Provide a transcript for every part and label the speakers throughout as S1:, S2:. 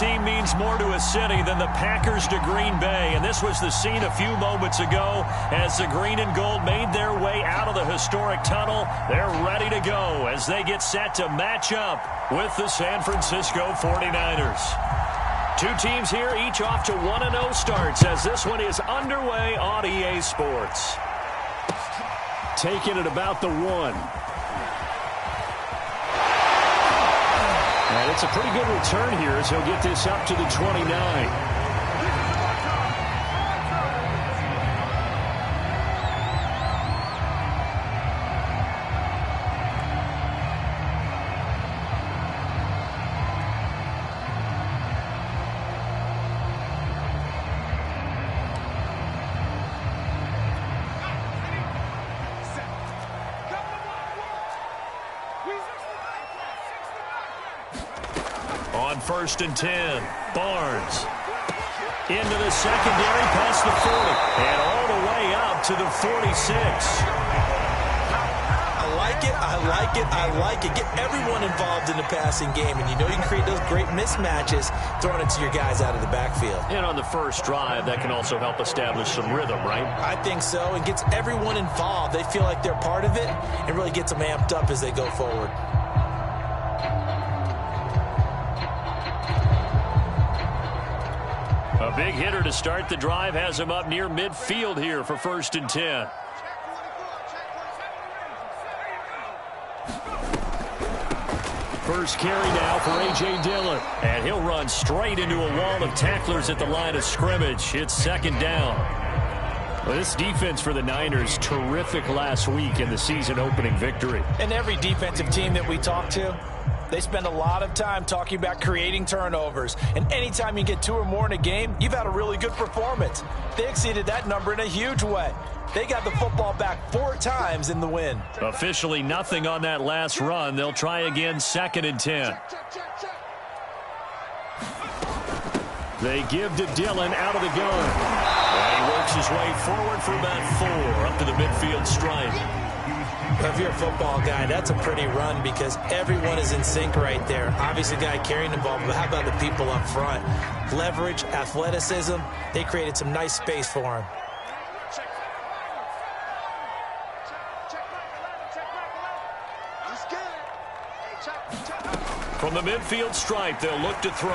S1: team means more to a city than the Packers to Green Bay, and this was the scene a few moments ago as the green and gold made their way out of the historic tunnel. They're ready to go as they get set to match up with the San Francisco 49ers. Two teams here, each off to 1-0 starts as this one is underway on EA Sports. Taking it about the 1. And it's a pretty good return here as he'll get this up to the 29. On 1st and 10, Barnes into the secondary past the 40 and all the way up to the 46.
S2: I like it, I like it, I like it. Get everyone involved in the passing game, and you know you can create those great mismatches throwing it to your guys out of the backfield.
S1: And on the first drive, that can also help establish some rhythm, right?
S2: I think so, and gets everyone involved. They feel like they're part of it and really gets them amped up as they go forward.
S1: A big hitter to start the drive has him up near midfield here for 1st and 10. First carry now for A.J. Dillon. And he'll run straight into a wall of tacklers at the line of scrimmage. It's 2nd down. Well, this defense for the Niners, terrific last week in the season opening victory.
S3: And every defensive team that we talk to, they spend a lot of time talking about creating turnovers. And anytime you get 2 or more in a game, you've had a really good performance. They exceeded that number in a huge way. They got the football back 4 times in the win.
S1: Officially nothing on that last run. They'll try again 2nd and 10. They give to Dillon out of the gun. And he works his way forward for about 4 up to the midfield stripe.
S2: If you're a football guy, that's a pretty run because everyone is in sync right there. Obviously, the guy carrying the ball, but how about the people up front? Leverage, athleticism, they created some nice space for him.
S1: From the midfield stripe, they'll look to throw.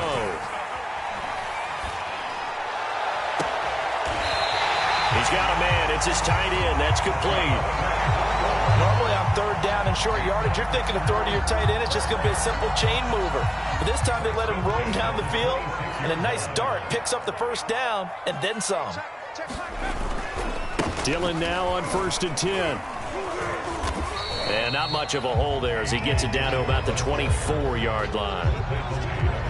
S1: He's got a man. It's his tight end. That's complete.
S3: Normally on 3rd down and short yardage, you're thinking of throwing to your tight end. It's just going to be a simple chain mover. But this time they let him roam down the field, and a nice dart picks up the 1st down and then some.
S1: Dillon now on 1st and 10. And not much of a hole there as he gets it down to about the 24-yard line.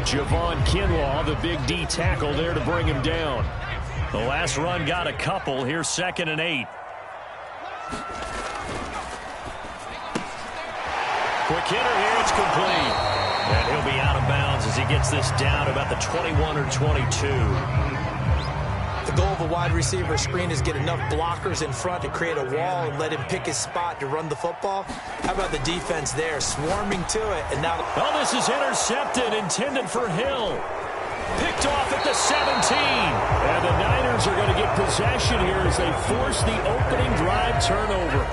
S1: Javon Kinlaw, the big D tackle there to bring him down. The last run got a couple. Here's 2nd and 8. Quick hitter here, it's complete. And he'll be out of bounds as he gets this down about the 21 or 22.
S2: The goal of a wide receiver screen is get enough blockers in front to create a wall and let him pick his spot to run the football. How about the defense there, swarming to it, and now...
S1: Oh, this is intercepted, intended for Hill. Picked off at the 17. And the Niners are going to get possession here as they force the opening drive turnover.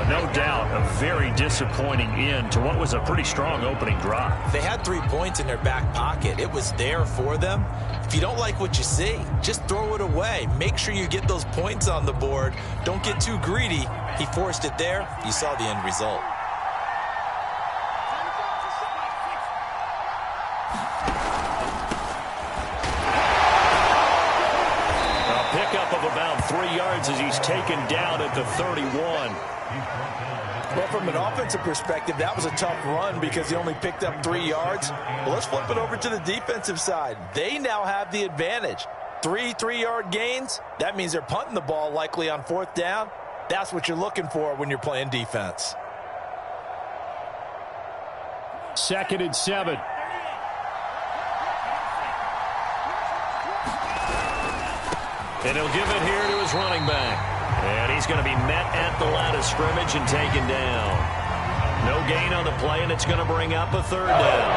S1: No doubt a very disappointing end to what was a pretty strong opening drive.
S2: They had 3 points in their back pocket. It was there for them. If you don't like what you see, just throw it away. Make sure you get those points on the board. Don't get too greedy. He forced it there. You saw the end result.
S1: Pickup of about 3 yards as he's taken down at the 31.
S3: Well, from an offensive perspective, that was a tough run because he only picked up 3 yards. Well, let's flip it over to the defensive side. They now have the advantage. 3 3-yard gains. That means they're punting the ball likely on 4th down. That's what you're looking for when you're playing defense.
S1: 2nd and 7. And he'll give it here to his running back. And he's going to be met at the line of scrimmage and taken down. No gain on the play, and it's going to bring up a 3rd down.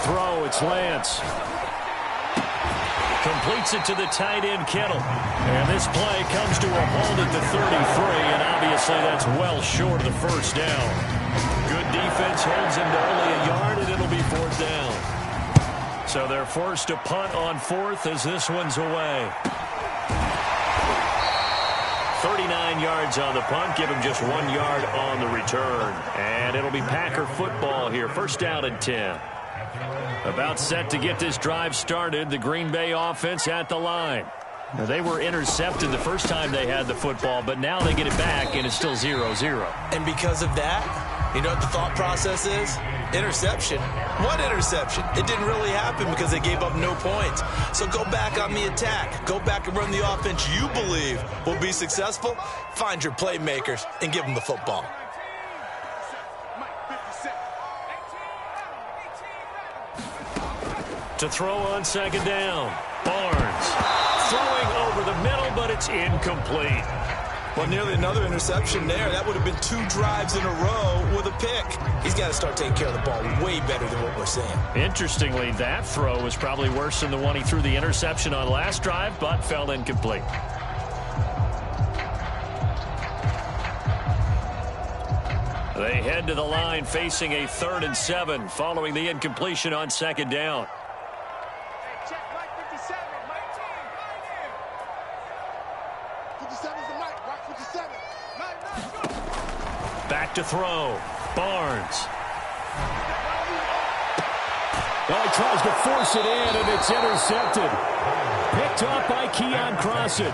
S1: throw. It's Lance. Completes it to the tight end, Kittle. And this play comes to a halt at the 33, and obviously that's well short of the first down. Good defense holds him to only a yard, and it'll be fourth down. So they're forced to punt on fourth as this one's away. 39 yards on the punt, give him just 1 yard on the return. And it'll be Packer football here, first down and 10. About set to get this drive started, the Green Bay offense at the line. Now, they were intercepted the first time they had the football, but now they get it back, and it's still 0-0.
S2: And because of that, you know what the thought process is? Interception. What interception? It didn't really happen because they gave up no points. So go back on the attack. Go back and run the offense you believe will be successful. Find your playmakers and give them the football.
S1: To throw on second down, Barnes throwing over the middle, but it's incomplete.
S2: Well, nearly another interception there. That would have been 2 drives in a row with a pick. He's got to start taking care of the ball way better than what we're seeing.
S1: Interestingly, that throw was probably worse than the one he threw the interception on last drive, but fell incomplete. They head to the line facing a 3rd and 7 following the incompletion on second down. Back to throw. Barnes.
S4: Well, he tries to force it in, and it's intercepted. Picked off by Keon Crossett.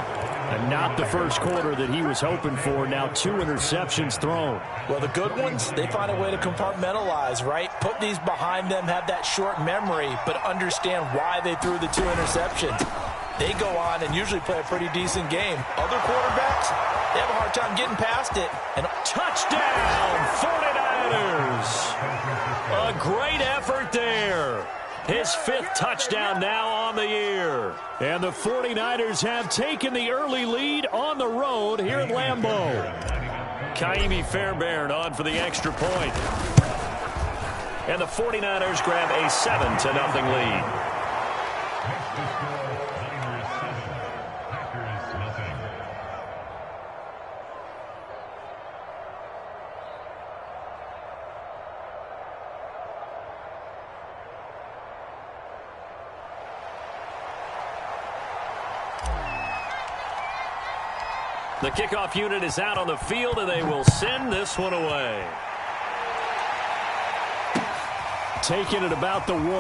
S4: And not the first quarter that he was hoping for. Now 2 interceptions thrown.
S3: Well, the good ones, they find a way to compartmentalize, right? Put these behind them, have that short memory, but understand why they threw the 2 interceptions. They go on and usually play a pretty decent game. Other quarterbacks, they have a hard time getting past it. And
S1: touchdown, 49ers. A great effort there. His 5th touchdown now on the year. And the 49ers have taken the early lead on the road here at Lambeau. Kaimi Fairbairn on for the extra point. And the 49ers grab a 7-0 lead. The kickoff unit is out on the field, and they will send this one away.
S4: Taking it about the 1.
S1: And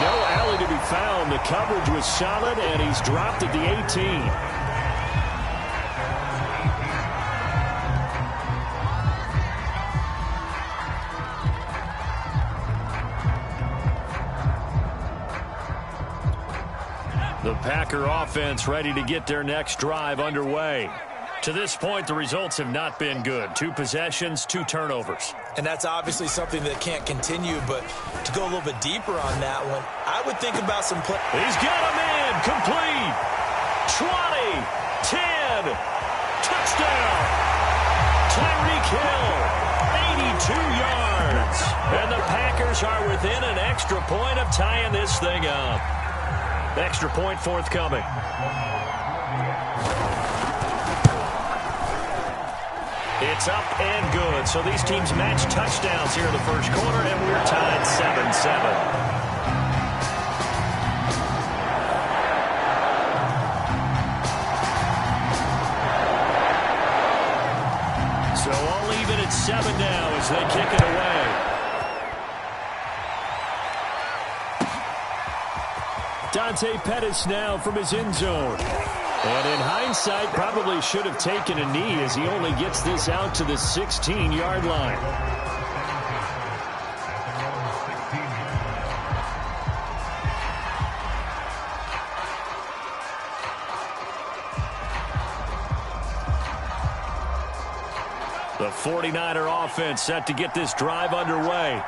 S1: no alley to be found. The coverage was solid, and he's dropped at the 18. The Packer offense ready to get their next drive underway. To this point, the results have not been good. 2 possessions, 2 turnovers.
S2: And that's obviously something that can't continue, but to go a little bit deeper on that one, I would think about some play.
S1: He's got a man, complete. 20, 10, touchdown. Tyreek Hill, 82 yards. And the Packers are within an extra point of tying this thing up. Extra point forthcoming. It's up and good. So these teams match touchdowns here in the first quarter, and we're tied 7-7. So all even at 7 now as they kick it away.
S4: Dante Pettis now from his end zone. And in hindsight, probably should have taken a knee as he only gets this out to the 16-yard line.
S1: The 49er offense set to get this drive underway.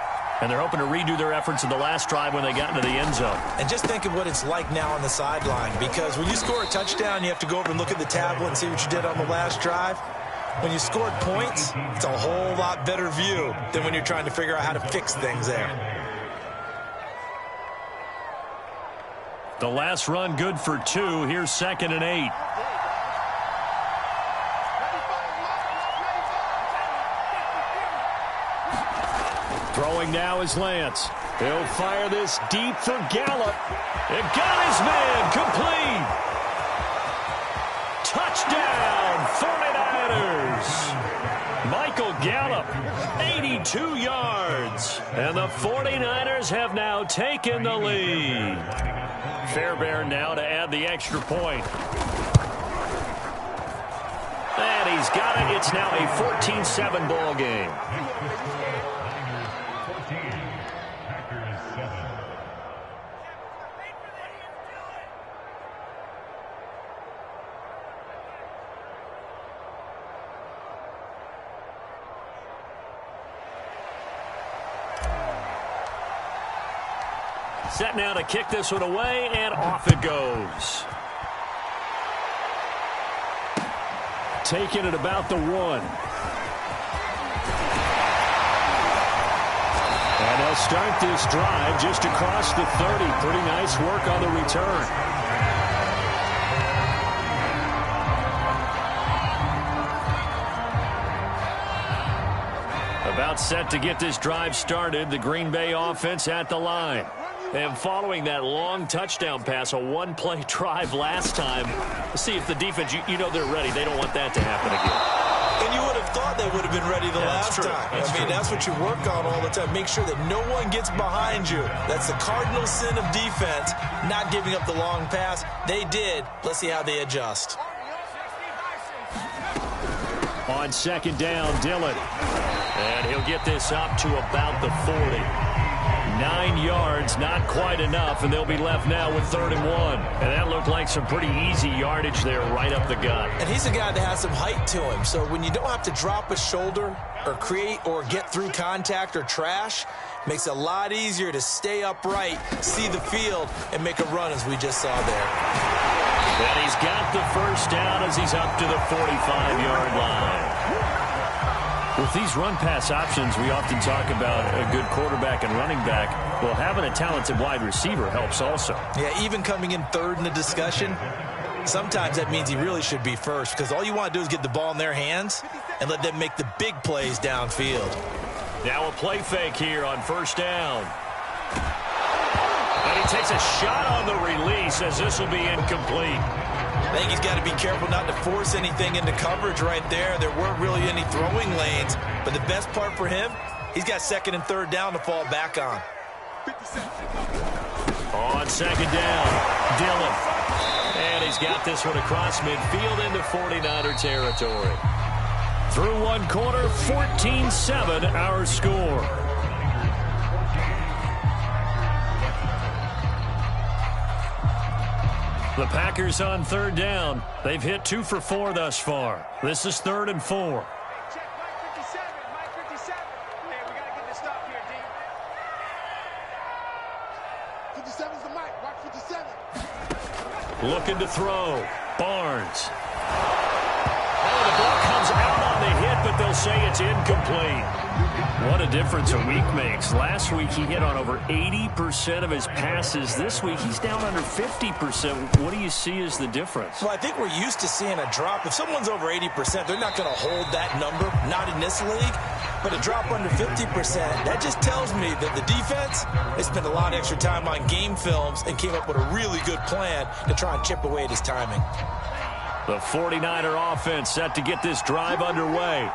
S1: And they're hoping to redo their efforts in the last drive when they got into the end zone.
S2: And just think of what it's like now on the sideline, because when you score a touchdown, you have to go over and look at the tablet and see what you did on the last drive. When you scored points, it's a whole lot better view than when you're trying to figure out how to fix things there.
S1: The last run good for 2. Here's 2nd and 8. Throwing now is Lance. He'll fire this deep for Gallup. It got his man complete. Touchdown, 49ers. Michael Gallup, 82 yards. And the 49ers have now taken the lead. Fairbairn now to add the extra point. And he's got it. It's now a 14-7 ball game. Set now to kick this one away, and off it goes. Taking it about the 1. And they'll start this drive just across the 30. Pretty nice work on the return. About set to get this drive started. The Green Bay offense at the line. And following that long touchdown pass, a one-play drive last time, let's see if the defense, you know they're ready. They don't want that to happen again.
S2: And you would have thought they would have been ready the last time. That's what you work on all the time. Make sure that no one gets behind you. That's the cardinal sin of defense, not giving up the long pass. They did. Let's see how they adjust.
S1: On 2nd down, Dillon. And he'll get this up to about the 40. 9 yards, not quite enough, and they'll be left now with 3rd and 1. And that looked like some pretty easy yardage there right up the gut.
S2: And he's a guy that has some height to him, so when you don't have to drop a shoulder or create or get through contact or trash, makes it a lot easier to stay upright, see the field, and make a run as we just saw there.
S1: And he's got the first down as he's up to the 45-yard line. With these run-pass options, we often talk about a good quarterback and running back. Well, having a talented wide receiver helps also.
S2: Yeah, even coming in 3rd in the discussion, sometimes that means he really should be first because all you want to do is get the ball in their hands and let them make the big plays downfield.
S1: Now a play fake here on 1st down. And he takes a shot on the release as this will be incomplete.
S2: I think he's got to be careful not to force anything into coverage right there. There weren't really any throwing lanes, but the best part for him, he's got 2nd and 3rd down to fall back on.
S1: On 2nd down, Dillon. And he's got this one across midfield into 49er territory. Through 1 quarter, 14-7 our score. The Packers on 3rd down. They've hit 2 for 4 thus far. This is 3rd and 4.
S5: Check Mike 57. Mike 57. Hey, we got to get this stop here, D. 57's the mic. Mike 57.
S1: Looking to throw. Barnes. Oh, the ball comes out on the hit, but they'll say it's incomplete. What a difference a week makes. Last week he hit on over 80% of his passes. This week he's down under 50%. What do you see as the difference?
S2: Well, I think we're used to seeing a drop. If someone's over 80%, they're not going to hold that number, not in this league. But a drop under 50%, that just tells me that the defense, they spent a lot of extra time on game films and came up with a really good plan to try and chip away at his timing.
S1: The 49er offense set to get this drive underway.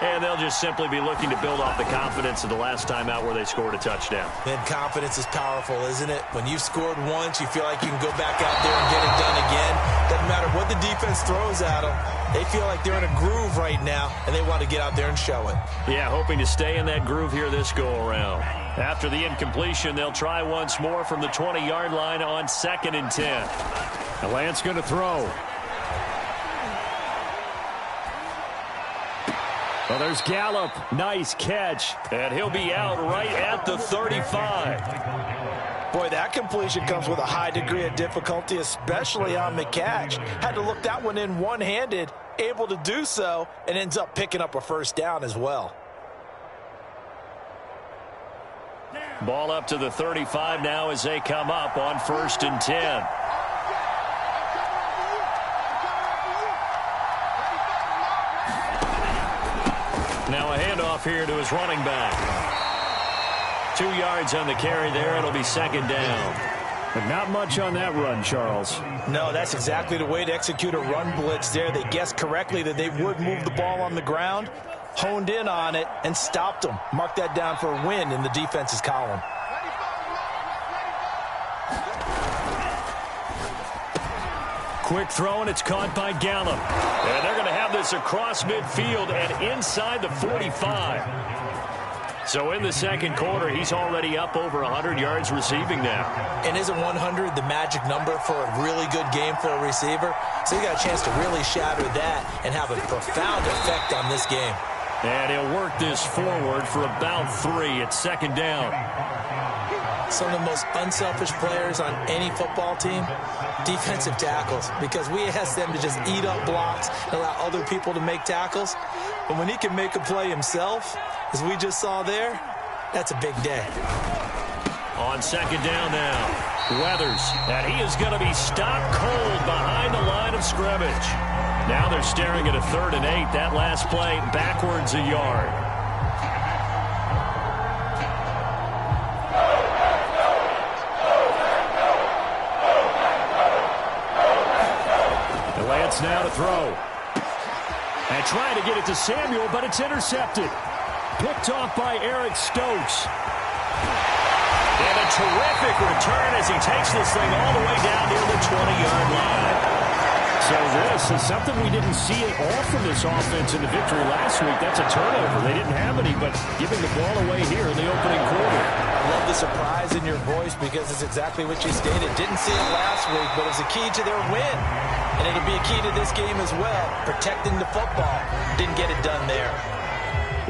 S1: And they'll just simply be looking to build off the confidence of the last time out where they scored a touchdown.
S2: And confidence is powerful, isn't it? When you've scored once, you feel like you can go back out there and get it done again. Doesn't matter what the defense throws at them. They feel like they're in a groove right now, and they want to get out there and show it.
S1: Yeah, hoping to stay in that groove here this go-around. After the incompletion, they'll try once more from the 20-yard line on 2nd and 10. And Lance going to throw. Well, there's Gallup. Nice catch. And he'll be out right at the 35.
S3: Boy, that completion comes with a high degree of difficulty, especially on the catch. Had to look that one in one-handed, able to do so, and ends up picking up a first down as well.
S1: Ball up to the 35 now as they come up on 1st and 10. Now a handoff here to his running back. 2 yards on the carry there. It'll be 2nd down.
S4: But not much on that run, Charles.
S3: No, that's exactly the way to execute a run blitz there. They guessed correctly that they would move the ball on the ground, honed in on it, and stopped them. Mark that down for a win in the defense's column.
S1: Quick throw, and it's caught by Gallup. And they're going to have this across midfield and inside the 45. So in the second quarter, he's already up over 100 yards receiving now.
S2: And isn't 100 the magic number for a really good game for a receiver? So you got a chance to really shatter that and have a profound effect on this game.
S1: And he'll work this forward for about 3 at 2nd down.
S2: Some of the most unselfish players on any football team, defensive tackles, because we ask them to just eat up blocks and allow other people to make tackles. But when he can make a play himself, as we just saw there, that's a big day.
S1: On 2nd down now, Weathers, and he is going to be stopped cold behind the line of scrimmage. Now they're staring at a 3rd and 8. That last play backwards a yard. The Lance now to throw. And trying to get it to Samuel, but it's intercepted. Picked off by Eric Stokes. And a terrific return as he takes this thing all the way down near the 20-yard line. So this is something we didn't see at all from this offense in the victory last week. That's a turnover. They didn't have any, but giving the ball away here in the opening quarter.
S3: I love the surprise in your voice because it's exactly what you stated. Didn't see it last week, but it's a key to their win. And it'll be a key to this game as well, protecting the football. Didn't get it done there.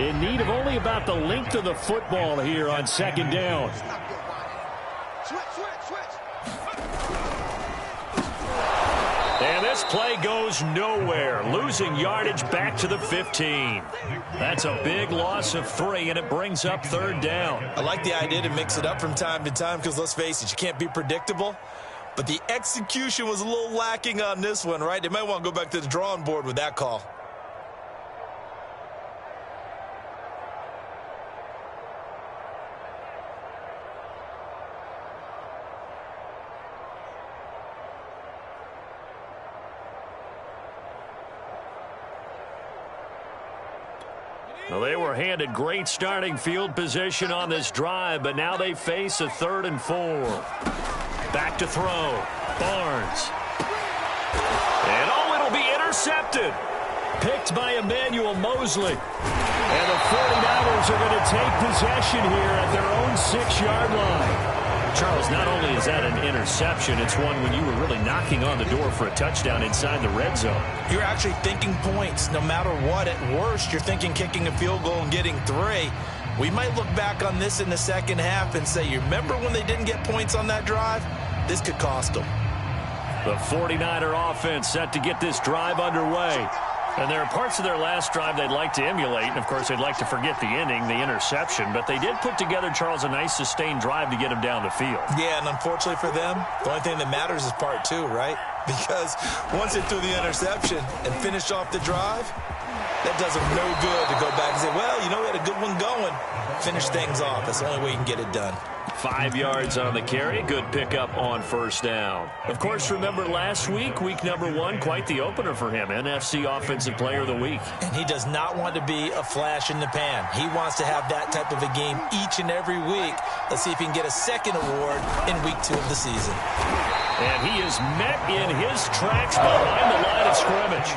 S4: In need of only about the length of the football here on 2nd down.
S1: And this play goes nowhere. Losing yardage back to the 15. That's a big loss of 3, and it brings up 3rd down.
S2: I like the idea to mix it up from time to time because, let's face it, you can't be predictable. But the execution was a little lacking on this one, right? They might want to go back to the drawing board with that call.
S1: Well, they were handed great starting field position on this drive, but now they face a 3rd and 4. Back to throw. Barnes. And it'll be intercepted. Picked by Emmanuel Mosley. And the 49ers are going to take possession here at their own 6-yard line. Charles, not only is that an interception, it's one when you were really knocking on the door for a touchdown inside the red zone.
S2: You're actually thinking points. No matter what, at worst, you're thinking kicking a field goal and getting 3. We might look back on this in the second half and say, you remember when they didn't get points on that drive? This could cost them.
S1: The 49er offense set to get this drive underway. And there are parts of their last drive they'd like to emulate. And, of course, they'd like to forget the inning, the interception. But they did put together, Charles, a nice sustained drive to get them down the field.
S2: Yeah, and unfortunately for them, the only thing that matters is part 2, right? Because once they threw the interception and finished off the drive, that does them no good to go back and say, well, you know, we had a good one going. Finish things off. That's the only way you can get it done.
S1: 5 yards on the carry. Good pickup on 1st down. Of course, remember last week, week number 1, quite the opener for him. NFC Offensive Player of the Week.
S2: And he does not want to be a flash in the pan. He wants to have that type of a game each and every week. Let's see if he can get a second award in week 2 of the season.
S1: And he is met in his tracks behind the line of scrimmage.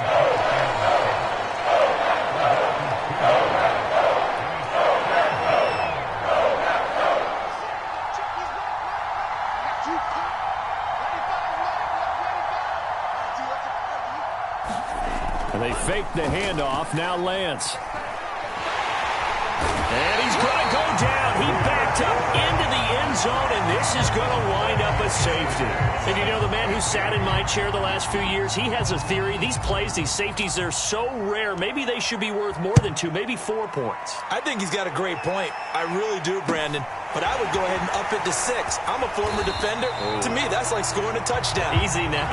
S1: And they fake the handoff. Now Lance. And he's going to go down. He backed up into the end zone, and this is going to wind up a safety. And you know, the man who sat in my chair the last few years, he has a theory. These plays, these safeties, they're so rare. Maybe they should be worth more than 2, maybe 4 points.
S2: I think he's got a great point. I really do, Brandon. But I would go ahead and up it to 6. I'm a former defender. Oh. To me, that's like scoring a touchdown.
S1: Easy now.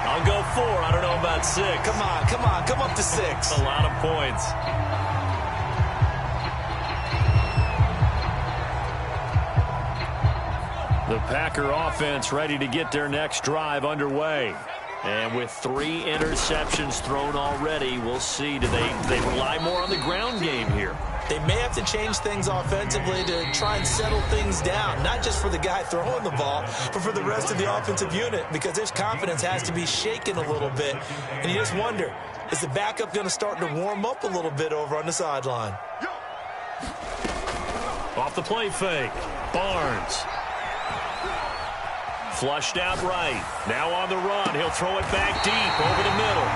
S1: I'll go 4. I don't know about 6.
S2: Come on. Come up to 6.
S1: A lot of points. The Packer offense ready to get their next drive underway. And with 3 interceptions thrown already, we'll see. Do they rely more on the ground game here?
S2: They may have to change things offensively to try and settle things down, not just for the guy throwing the ball, but for the rest of the offensive unit, because their confidence has to be shaken a little bit. And you just wonder, is the backup going to start to warm up a little bit over on the sideline?
S1: Off the play fake, Barnes. Flushed out right. Now on the run. He'll throw it back deep over the middle.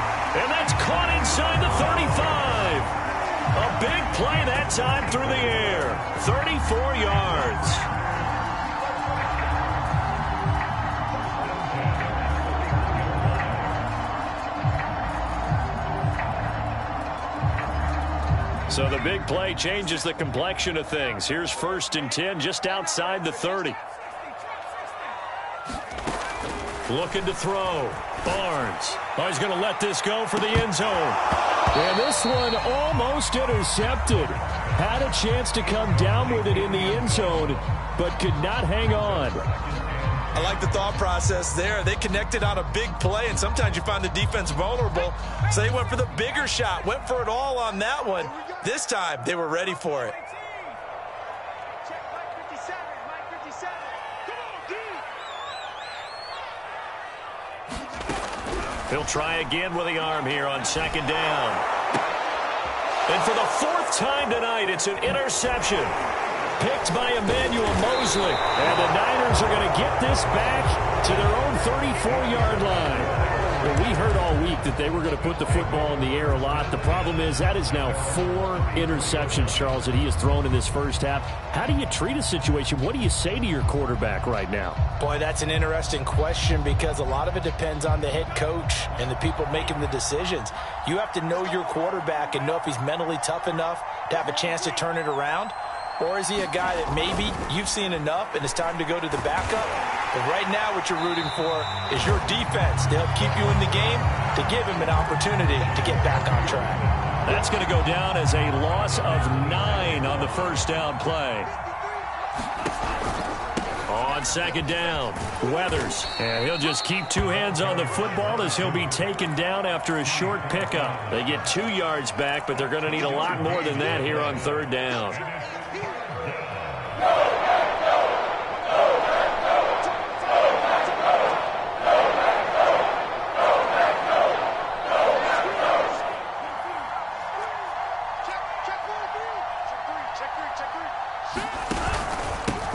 S1: And that's caught inside the 35. A big play that time through the air. 34 yards. So the big play changes the complexion of things. Here's 1st and 10 just outside the 30. Looking to throw. Barnes. Oh, he's going to let this go for the end zone.
S4: And this one almost intercepted. Had a chance to come down with it in the end zone, but could not hang on.
S2: I like the thought process there. They connected on a big play, and sometimes you find the defense vulnerable. So they went for the bigger shot, went for it all on that one. This time, they were ready for it.
S1: He'll try again with the arm here on 2nd down. And for the 4th time tonight, it's an interception. Picked by Emmanuel Mosley. And the Niners are going to get this back to their own 34-yard line. Well, we heard all week that they were going to put the football in the air a lot. The problem is that is now 4 interceptions, Charles, that he has thrown in this first half. How do you treat a situation? What do you say to your quarterback right now?
S3: Boy, that's an interesting question because a lot of it depends on the head coach and the people making the decisions. You have to know your quarterback and know if he's mentally tough enough to have a chance to turn it around. Or is he a guy that maybe you've seen enough and it's time to go to the backup? But right now what you're rooting for is your defense to help keep you in the game, to give him an opportunity to get back on track.
S1: That's going to go down as a loss of 9 on the first down play. On 2nd down, Weathers. And he'll just keep 2 hands on the football as he'll be taken down after a short pickup. They get 2 yards back, but they're going to need a lot more than that here on 3rd down.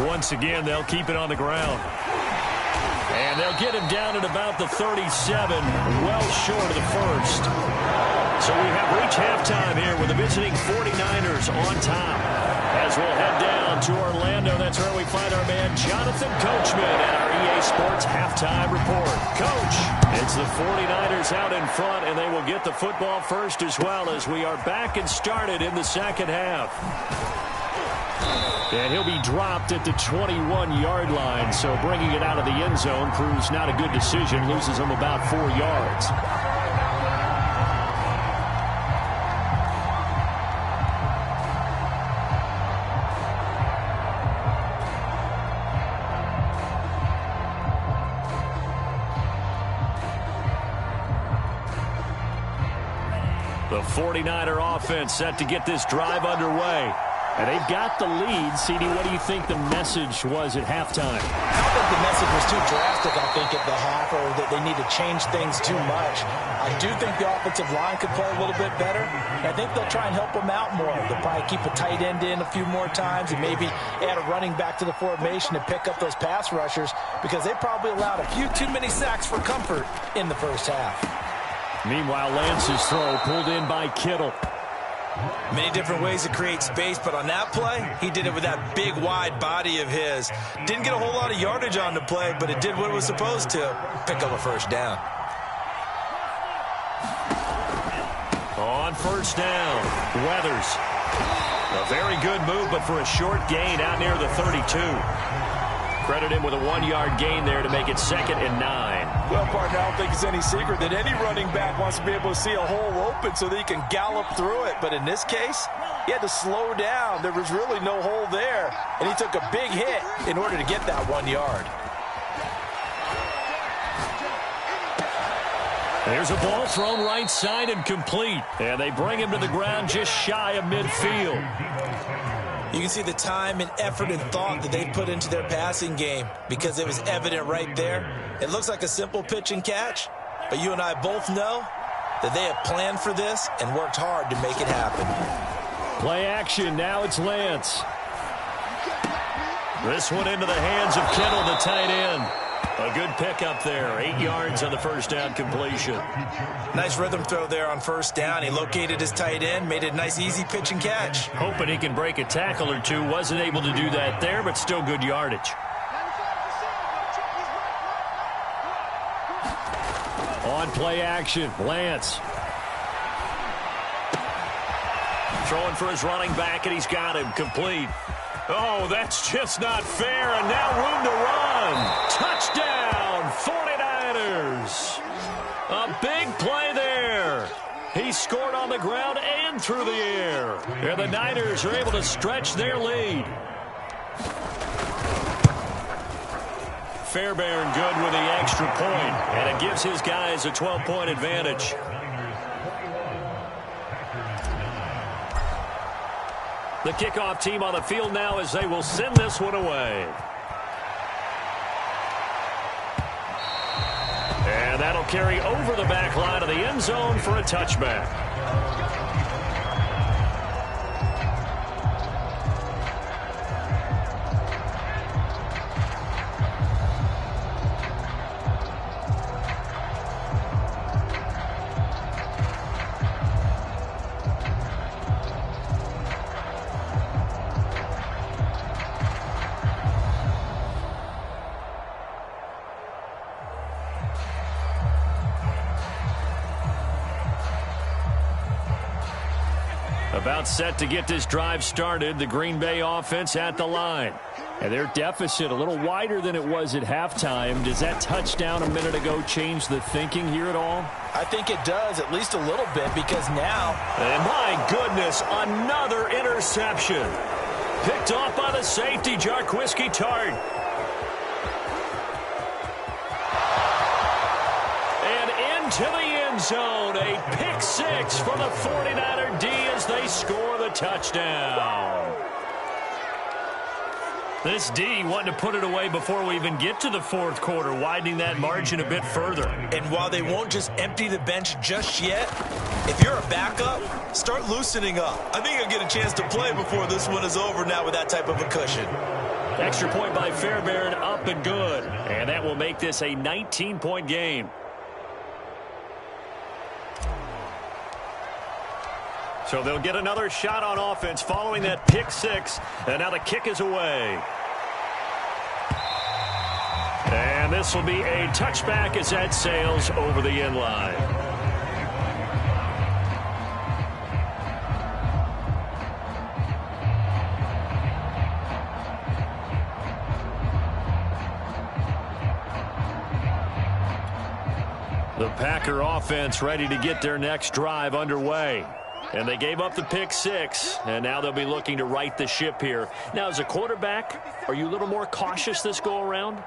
S1: Once again, they'll keep it on the ground. And they'll get him down at about the 37, well short of the 1st. So we have reached halftime here with the visiting 49ers on top. As we'll head down to Orlando, that's where we find our man Jonathan Coachman at our EA Sports Halftime Report. Coach, it's the 49ers out in front, and they will get the football first as well as we are back and started in the second half. And he'll be dropped at the 21-yard line, so bringing it out of the end zone proves not a good decision, loses him about 4 yards. The 49er offense set to get this drive underway. And they've got the lead. CD, what do you think the message was at halftime?
S3: I don't think the message was too drastic, I think, at the half, or that they need to change things too much. I do think the offensive line could play a little bit better. And I think they'll try and help them out more. They'll probably keep a tight end in a few more times and maybe add a running back to the formation to pick up those pass rushers because they probably allowed a few too many sacks for comfort in the first half.
S4: Meanwhile, Lance's throw pulled in by Kittle.
S2: Many different ways to create space, but on that play, he did it with that big, wide body of his. Didn't get a whole lot of yardage on the play, but it did what it was supposed to. Pick up a first down.
S1: On first down, Weathers. A very good move, but for a short gain out near the 32. Credit him with a 1-yard gain there to make it 2nd and 9.
S3: Well, partner, I don't think it's any secret that any running back wants to be able to see a hole open so that he can gallop through it. But in this case, he had to slow down. There was really no hole there, and he took a big hit in order to get that 1 yard.
S1: There's a ball thrown right side and complete. And they bring him to the ground just shy of midfield.
S2: You can see the time and effort and thought that they put into their passing game because it was evident right there. It looks like a simple pitch and catch, but you and I both know that they have planned for this and worked hard to make it happen.
S1: Play action. Now it's Lance. This one into the hands of Kittle, the tight end. A good pickup there. 8 yards on the first down completion.
S2: Nice rhythm throw there on first down. He located his tight end, made it a nice, easy pitch and catch.
S1: Hoping he can break a tackle or two. Wasn't able to do that there, but still good yardage. On play action, Lance. Throwing for his running back, and he's got him complete. Oh, that's just not fair, and now room to run. Touchdown, 49ers. A big play there. He scored on the ground and through the air. And the Niners are able to stretch their lead. Fairbairn good with the extra point, and it gives his guys a 12-point advantage. The kickoff team on the field now as they will send this one away. And that'll carry over the back line of the end zone for a touchback. About set to get this drive started. The Green Bay offense at the line. And their deficit a little wider than it was at halftime. Does that touchdown a minute ago change the thinking here at all?
S3: I think it does, at least a little bit, because now...
S1: And my goodness, another interception. Picked off by the safety, Jarquiski Tart. And into the end zone. A pick six for the 49er D as they score the touchdown. This D wanting to put it away before we even get to the fourth quarter, widening that margin a bit further.
S2: And while they won't just empty the bench just yet, if you're a backup, start loosening up. I think you'll get a chance to play before this one is over now with that type of a cushion.
S1: Extra point by Fairbairn, up and good. And that will make this a 19-point game. So they'll get another shot on offense following that pick six. And now the kick is away. And this will be a touchback as that sails over the end line. The Packer offense ready to get their next drive underway. And they gave up the pick six, and now they'll be looking to right the ship here. Now, as a quarterback, are you a little more cautious this go-around?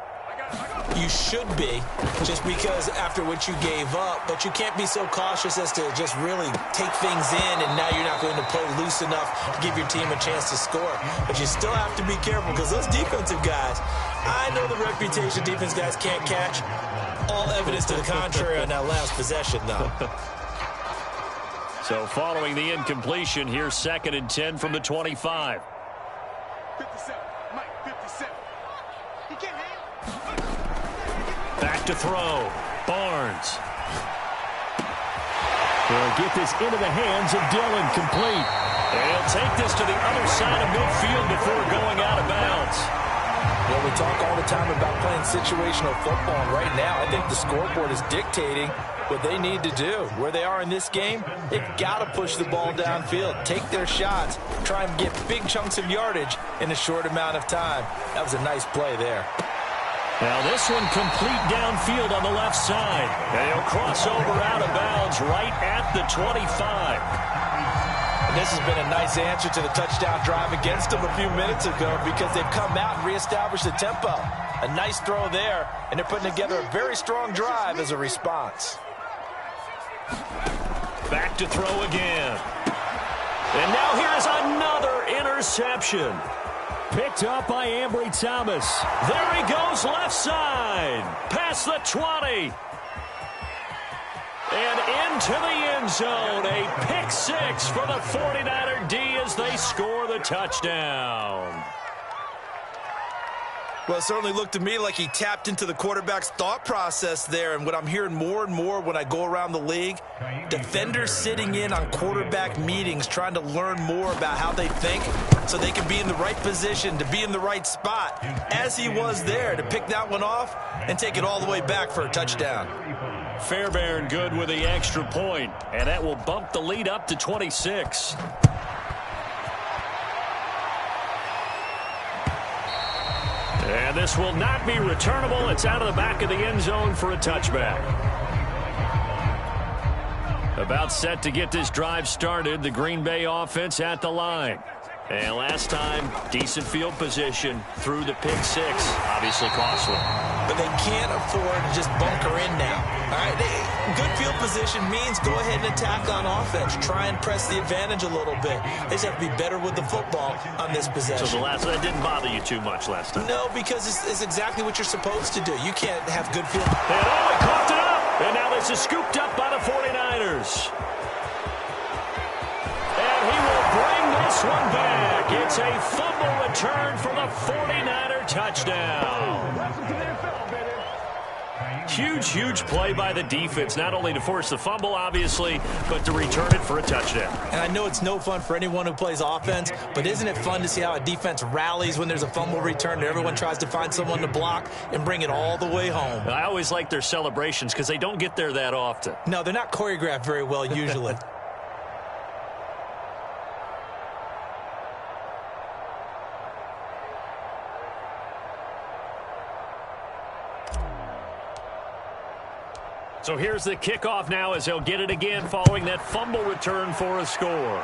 S2: You should be, just because after what you gave up, but you can't be so cautious as to just really take things in, and now you're not going to play loose enough to give your team a chance to score. But you still have to be careful, because those defensive guys, I know the reputation defense guys can't catch. All evidence to the contrary on that last possession, though.
S1: So following the incompletion, here's 2nd and 10 from the 25.
S5: 57, Mike, 57. He can't hang.
S1: Back to throw. Barnes.
S4: They'll get this into the hands of Dillon, complete.
S1: And he'll take this to the other side of midfield before going out of bounds.
S3: Well, we talk all the time about playing situational football, and right now I think the scoreboard is dictating what they need to do. Where they are in this game, they've got to push the ball downfield, take their shots, try and get big chunks of yardage in a short amount of time. That was a nice play there.
S1: Now this one complete downfield on the left side. And he'll cross over out of bounds right at the 25.
S3: And this has been a nice answer to the touchdown drive against them a few minutes ago because they've come out and reestablished the tempo. A nice throw there, and they're putting together a very strong drive as a response.
S1: Back to throw again. And now here's another interception.
S4: Picked up by Ambry Thomas.
S1: There he goes left side. Past the 20. And into the end zone. A pick six for the 49er D as they score the touchdown.
S3: Well, it certainly looked to me like he tapped into the quarterback's thought process there. And what I'm hearing more and more when I go around the league, defenders sitting in on quarterback meetings trying to learn more about how they think so they can be in the right position, to be in the right spot, as he was there, to pick that one off and take it all the way back for a touchdown.
S1: Fairbairn good with the extra point, and that will bump the lead up to 26. And this will not be returnable. It's out of the back of the end zone for a touchback. About set to get this drive started, the Green Bay offense at the line. And last time, decent field position through the pick six. Obviously costly.
S3: But they can't afford to just bunker in now. All right, good field position means go ahead and attack on offense. Try and press the advantage a little bit. They just have to be better with the football on this possession.
S1: So that didn't bother you too much last time?
S3: No, because it's exactly what you're supposed to do. You can't have good field.
S1: And he coughed it up. And now this is scooped up by the 49ers. And he will bring this one back. It's a fumble return for the 49er touchdown. Huge play by the defense, not only to force the fumble, obviously, but to return it for a touchdown.
S3: And I know it's no fun for anyone who plays offense, but isn't it fun to see how a defense rallies when there's a fumble return and everyone tries to find someone to block and bring it all the way home?
S1: I always like their celebrations because they don't get there that often.
S3: No, they're not choreographed very well usually.
S1: So here's the kickoff now as they'll get it again following that fumble return for a score.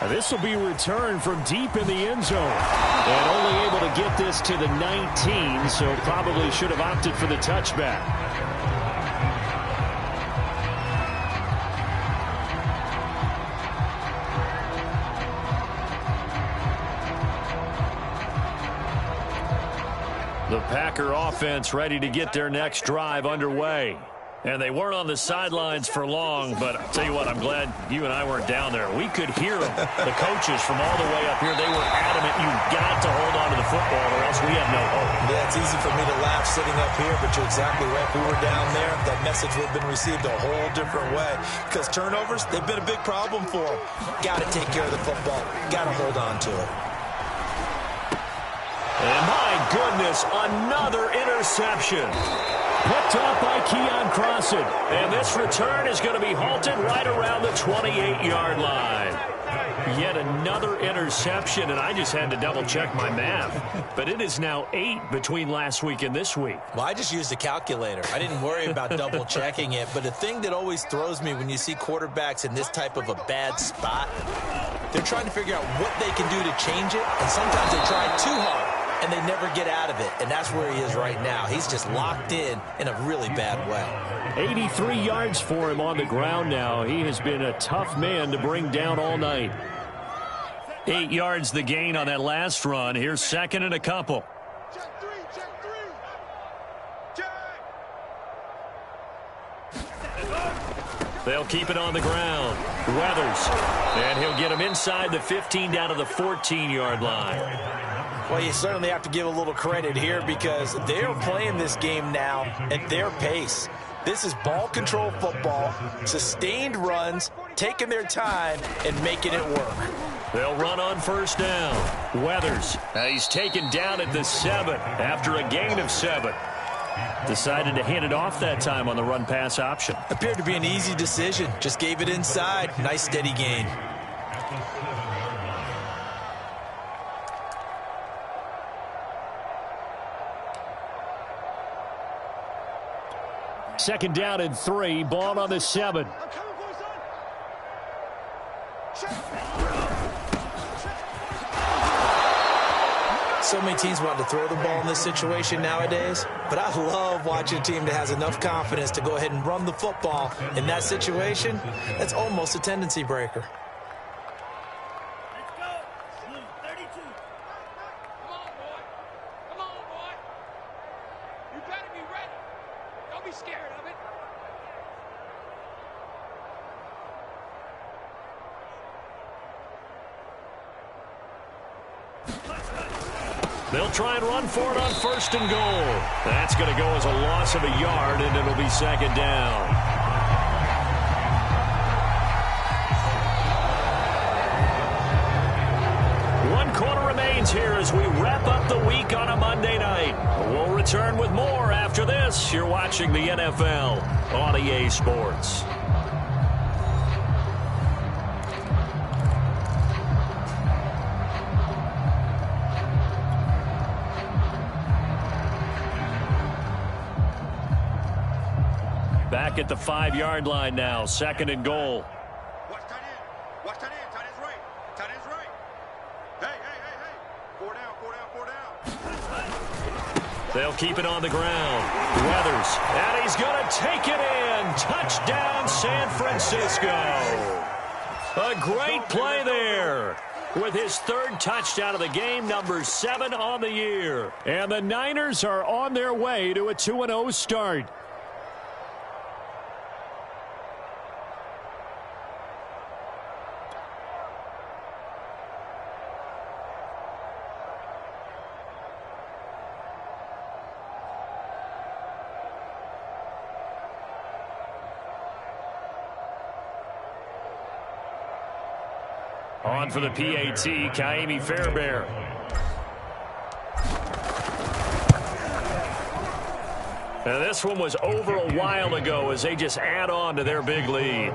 S4: This will be returned from deep in the end zone. And only able to get this to the 19, so probably should have opted for the touchback.
S1: The Packer offense ready to get their next drive underway. And they weren't on the sidelines for long, but I'll tell you what, I'm glad you and I weren't down there. We could hear them. The coaches from all the way up here, they were adamant, you've got to hold on to the football or else we have no hope.
S3: Yeah, it's easy for me to laugh sitting up here, but you're exactly right. If we were down there, that message would have been received a whole different way. Because turnovers, they've been a big problem for them. Got to take care of the football. Got to hold on to it.
S1: And my goodness, another interception.
S4: Picked up by Keon Crossan.
S1: And this return is going to be halted right around the 28-yard line. Yet another interception, and I just had to double-check my math. But it is now 8 between last week and this week.
S3: Well, I just used a calculator. I didn't worry about double-checking it. But the thing that always throws me when you see quarterbacks in this type of a bad spot, they're trying to figure out what they can do to change it, and sometimes they try too hard. And they never get out of it, and that's where he is right now. He's just locked in a really bad way.
S4: 83 yards for him on the ground now. He has been a tough man to bring down all night.
S1: 8 yards the gain on that last run. Here's second and a couple.
S5: Check three. Check.
S1: They'll keep it on the ground. Weathers, and he'll get him inside the 15 down to the 14-yard line.
S3: Well, you certainly have to give a little credit here because they're playing this game now at their pace. This is ball control football, sustained runs, taking their time, and making it work.
S1: They'll run on first down. Weathers, he's taken down at the 7 after a gain of 7. Decided to hand it off that time on the run-pass option.
S2: Appeared to be an easy decision. Just gave it inside. Nice steady gain.
S4: Second down and 3. Ball on the 7.
S2: So many teams want to throw the ball in this situation nowadays, but I love watching a team that has enough confidence to go ahead and run the football. In that situation, that's almost a tendency breaker.
S5: Let's go. 32. Come on, boy. Come on, boy. You better be ready. Don't be scared of it.
S1: They'll try and run for it on first and goal. That's going to go as a loss of a yard, and it'll be second down. One quarter remains here as we wrap up the week on a Monday night. We'll return with more after this. You're watching the NFL on EA Sports. Back at the 5-yard line now, second and goal.
S5: Watch tight end. Watch tight end. Tight end's right. Tight end's right. Hey, hey, hey, hey. 4 down, 4 down, 4 down.
S1: They'll keep it on the ground. Weathers, and he's going to take it in. Touchdown, San Francisco. A great play there. With his third touchdown of the game, number 7 on the year.
S4: And the Niners are on their way to a 2-0 start.
S1: On for the PAT, Kaimi Fairbairn. Now this one was over a while ago as they just add on to their big lead.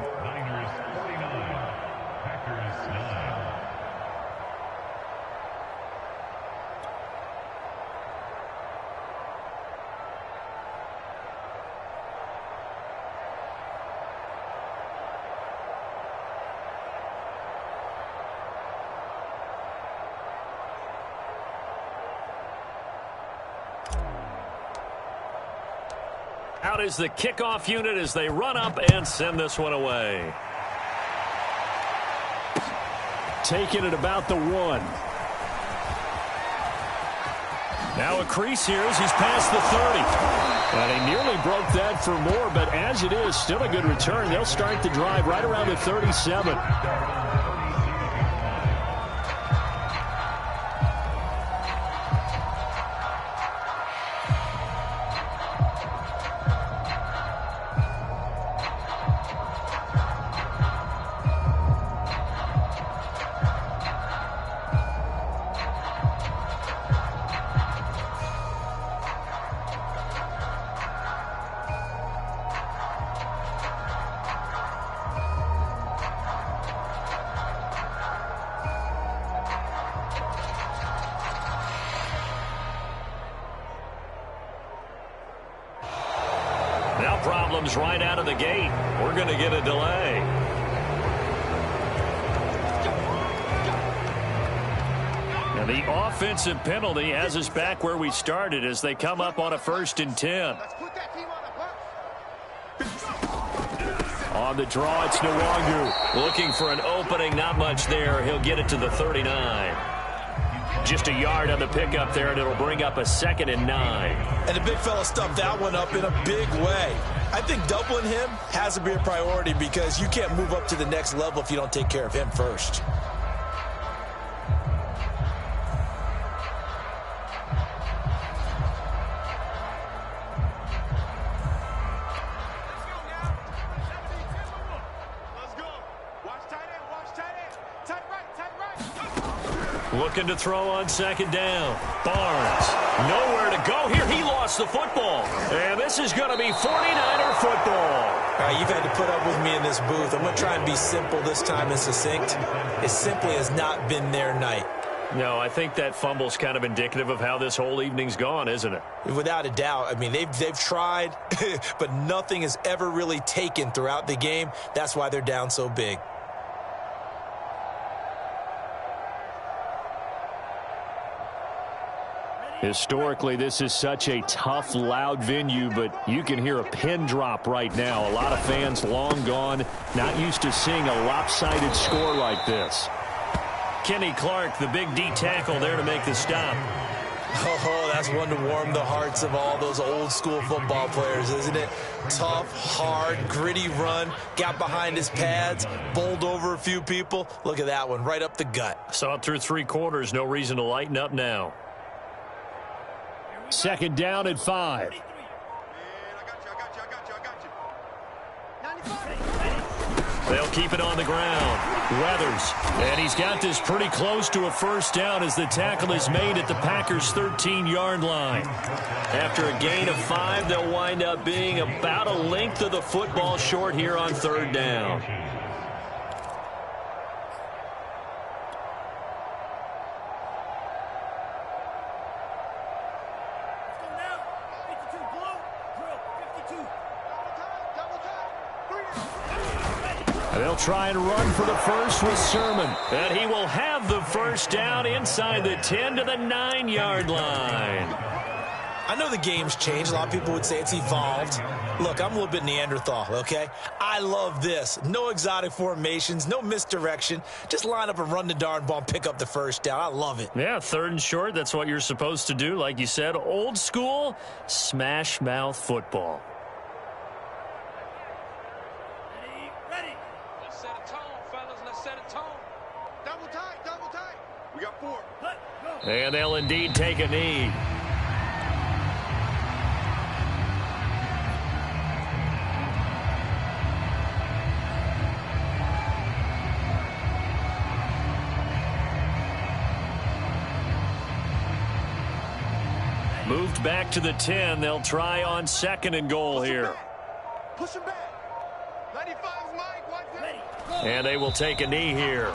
S1: Out is the kickoff unit as they run up and send this one away.
S4: Taking it about the 1.
S1: Now a crease here as he's past the 30.
S4: And he nearly broke that for more, but as it is, still a good return. They'll start the drive right around the 37.
S1: Now problems right out of the gate. We're going to get a delay. And the offensive penalty has us back where we started as they come up on a 1st and 10.
S5: Let's put that team on the hook.
S4: On the draw, it's Nwangu.
S1: Looking for an opening, not much there. He'll get it to the 39. Just a yard on the pickup there, and it'll bring up a 2nd and 9.
S2: And the big fella stuffed that one up in a big way. I think doubling him has to be a priority because you can't move up to the next level if you don't take care of him first.
S1: Looking to throw on second down. Barnes, nowhere to go here. He lost the football. And this is going to be 49er football.
S2: All right, you've had to put up with me in this booth. I'm going to try and be simple this time and succinct. It simply has not been their night.
S1: No, I think that fumble's kind of indicative of how this whole evening's gone, isn't it?
S2: Without a doubt. I mean, they've tried, but nothing has ever really taken throughout the game. That's why they're down so big.
S4: Historically, this is such a tough, loud venue, but you can hear a pin drop right now. A lot of fans long gone, not used to seeing a lopsided score like this.
S1: Kenny Clark, the big D tackle there to make the stop.
S2: Oh, that's one to warm the hearts of all those old school football players, isn't it? Tough, hard, gritty run, got behind his pads, bowled over a few people. Look at that one, right up the gut.
S1: Saw it through 3 quarters, no reason to lighten up now.
S4: Second down at 5.
S1: They'll keep it on the ground. Weathers, and he's got this pretty close to a first down as the tackle is made at the Packers' 13-yard line. After a gain of 5, they'll wind up being about a length of the football short here on third down.
S4: They'll try and run for the first with Sermon.
S1: And he will have the first down inside the 10 to the 9-yard line.
S2: I know the game's changed. A lot of people would say it's evolved. Look, I'm a little bit Neanderthal, okay? I love this. No exotic formations, no misdirection. Just line up and run the darn ball and pick up the first down. I love it.
S1: Yeah, third and short, that's what you're supposed to do. Like you said, old school, smash mouth football. And they'll indeed take a knee. Moved back to the 10. They'll try on second and goal here.
S5: Push him back. 95 Mike.
S1: And they will take a knee here.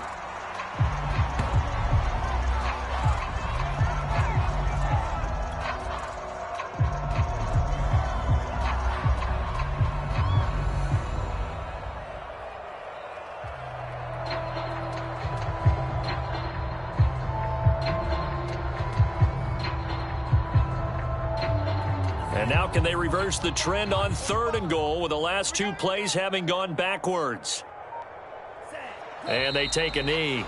S1: And now can they reverse the trend on third and goal with the last 2 plays having gone backwards? And they take a knee.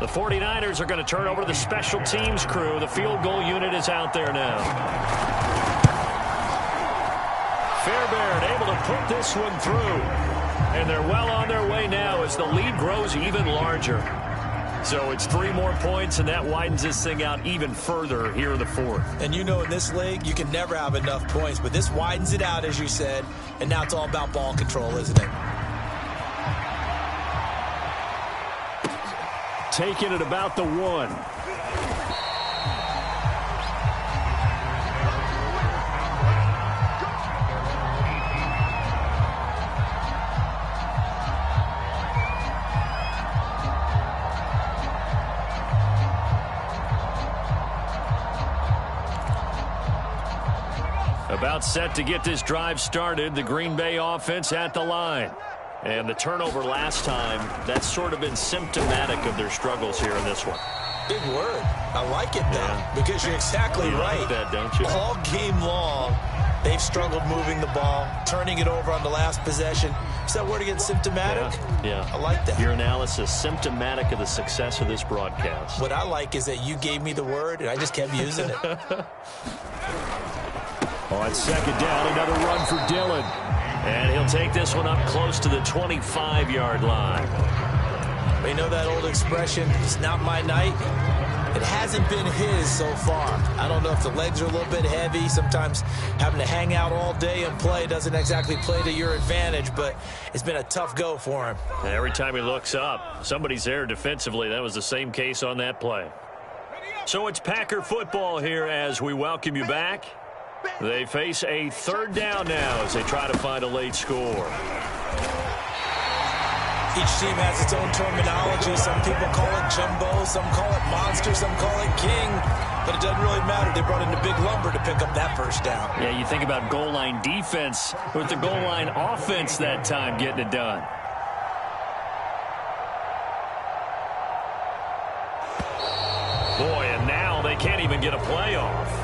S1: The 49ers are going to turn over to the special teams crew. The field goal unit is out there now. Fairbairn able to put this one through. And they're well on their way now as the lead grows even larger. So it's 3 more points, and that widens this thing out even further here in the 4th.
S2: And you know in this league, you can never have enough points. But this widens it out, as you said. And now it's all about ball control, isn't it?
S4: Taking it about the 1.
S1: About set to get this drive started. The Green Bay offense at the line. And the turnover last time, that's sort of been symptomatic of their struggles here in this one.
S2: Big word. I like it, though, because you're exactly right.
S1: Like that, don't you?
S2: All game long, They've struggled moving the ball, turning it over on the last possession. Is that word again, symptomatic?
S1: Yeah.
S2: I like that.
S1: Your analysis, symptomatic of the success of this broadcast.
S2: What I like is that you gave me the word, and I just kept using it.
S4: On second down, another run for Dillon.
S1: And he'll take this one up close to the 25-yard line.
S2: You know that old expression, it's not my night? It hasn't been his so far. I don't know if the legs are a little bit heavy. Sometimes having to hang out all day and play doesn't exactly play to your advantage, but it's been a tough go for him.
S1: And every time he looks up, somebody's there defensively. That was the same case on that play. So it's Packer football here as we welcome you back. They face a third down now as they try to find a late score.
S2: Each team has its own terminology. Some people call it jumbo, some call it monster, some call it king. But it doesn't really matter. They brought in the big lumber to pick up that first down.
S1: Yeah, you think about goal line defense with the goal line offense that time getting it done. Boy, and now they can't even get a play off.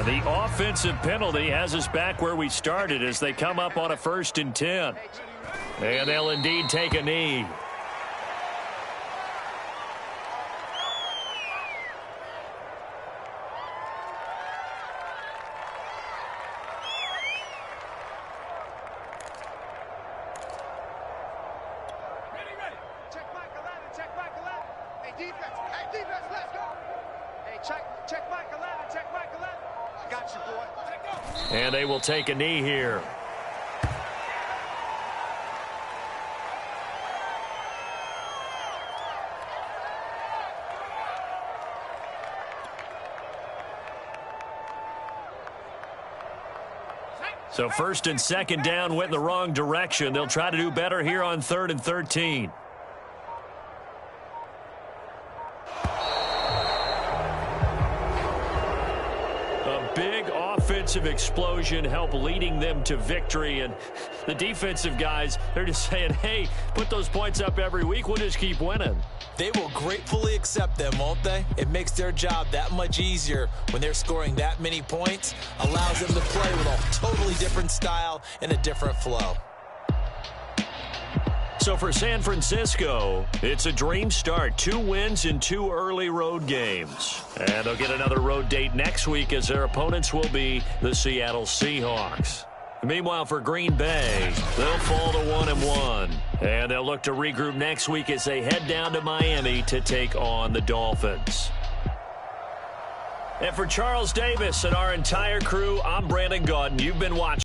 S1: The offensive penalty has us back where we started as they come up on a 1st and 10. And they'll indeed take a knee.
S5: Ready. Check Mike 11, check Mike 11. Hey, defense, let's go. Hey, check Mike 11, check Mike 11. I got you, boy. Let go.
S1: And they will take a knee here. So 1st and 2nd down went in the wrong direction. They'll try to do better here on 3rd and 13. A big offensive explosion helped leading them to victory. And the defensive guys, they're just saying, hey, put those points up every week. We'll just keep winning.
S2: They will gratefully accept them, won't they? It makes their job that much easier when they're scoring that many points. Allows them to play with a totally different style and a different flow.
S1: So for San Francisco, it's a dream start. 2 wins in 2 early road games. And they'll get another road date next week as their opponents will be the Seattle Seahawks. Meanwhile, for Green Bay, they'll fall to 1-1. And they'll look to regroup next week as they head down to Miami to take on the Dolphins. And for Charles Davis and our entire crew, I'm Brandon Gaudin. You've been watching.